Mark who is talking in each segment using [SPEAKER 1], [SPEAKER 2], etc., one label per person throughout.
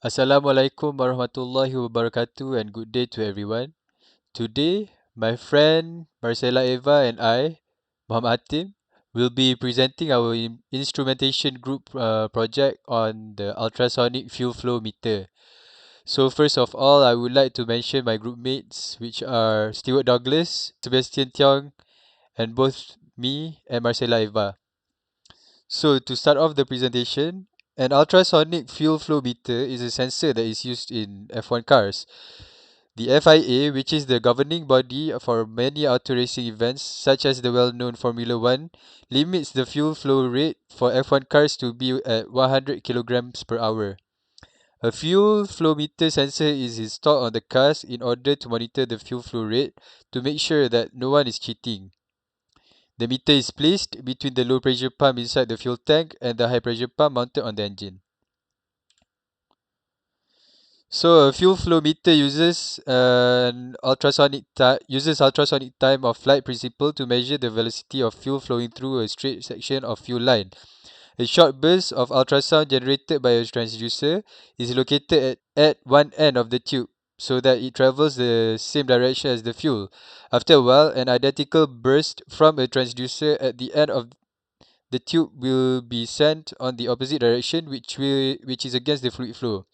[SPEAKER 1] Assalamualaikum warahmatullahi wabarakatuh and good day to everyone. Today, my friend Marcela Eva and I, Muhammad Atim, will be presenting our instrumentation group project on the ultrasonic fuel flow meter. So first of all, I would like to mention my group mates, which are Stuart Douglas, Sebastian Tiong, and both me and Marcela Eva. So to start off the presentation, an ultrasonic fuel flow meter is a sensor that is used in F1 cars. The FIA, which is the governing body for many auto racing events, such as the well-known Formula One, limits the fuel flow rate for F1 cars to be at 100 kilograms per hour. A fuel flow meter sensor is installed on the cars in order to monitor the fuel flow rate to make sure that no one is cheating. The meter is placed between the low pressure pump inside the fuel tank and the high pressure pump mounted on the engine. So a fuel flow meter uses ultrasonic time of flight principle to measure the velocity of fuel flowing through a straight section of fuel line. A short burst of ultrasound generated by a transducer is located at one end of the tube so that it travels the same direction as the fuel. After a while, an identical burst from a transducer at the end of the tube will be sent on the opposite direction which is against the fluid flow.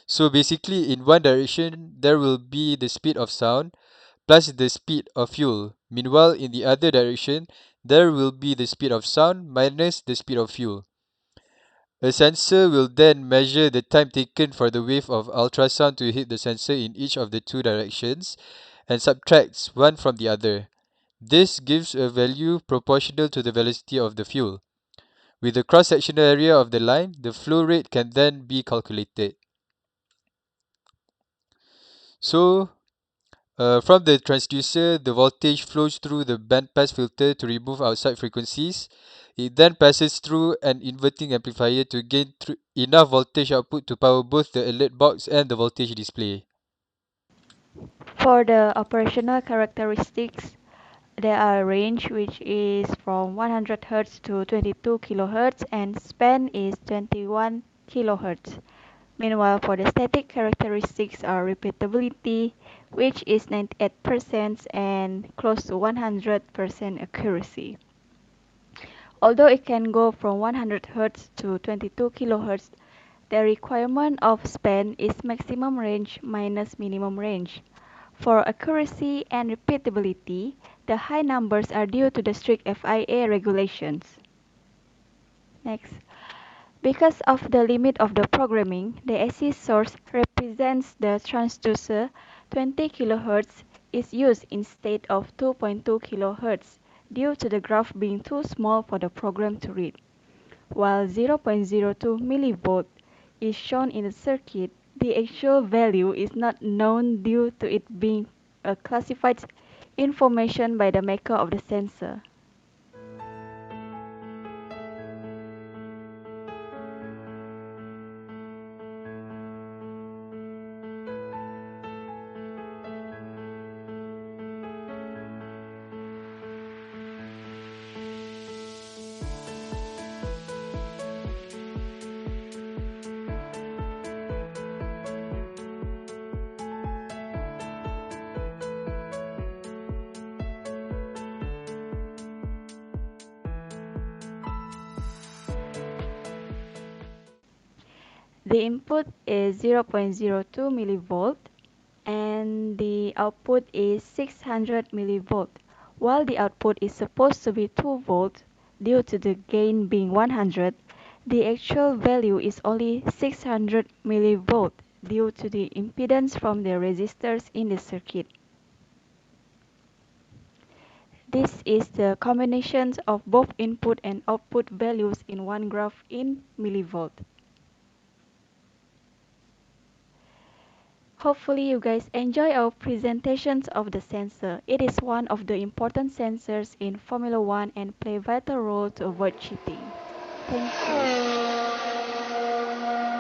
[SPEAKER 1] So basically in one direction there will be the speed of sound plus the speed of fuel. Meanwhile in the other direction there will be the speed of sound minus the speed of fuel. A sensor will then measure the time taken for the wave of ultrasound to hit the sensor in each of the two directions and subtracts one from the other. This gives a value proportional to the velocity of the fuel. With the cross-sectional area of the line, the flow rate can then be calculated. So, from the transducer, the voltage flows through the bandpass filter to remove outside frequencies. It then passes through an inverting amplifier to gain enough voltage output to power both the alert box and the voltage display.
[SPEAKER 2] For the operational characteristics, there are range which is from 100 Hz to 22 kHz and span is 21 kHz. Meanwhile, for the static characteristics are repeatability, which is 98% and close to 100% accuracy. Although it can go from 100 Hz to 22 kHz, the requirement of span is maximum range minus minimum range. For accuracy and repeatability, the high numbers are due to the strict FIA regulations. Next. Because of the limit of the programming, the AC source represents the transducer. 20 kHz is used instead of 2.2 kHz due to the graph being too small for the program to read. While 0.02 mV is shown in the circuit, the actual value is not known due to it being a classified information by the maker of the sensor. The input is 0.02 mV and the output is 600 mV. While the output is supposed to be 2 volts due to the gain being 100, the actual value is only 600 mV due to the impedance from the resistors in the circuit. This is the combinations of both input and output values in one graph in millivolt. Hopefully you guys enjoy our presentations of the sensor. It is one of the important sensors in Formula One and play vital role to avoid cheating. Thank you.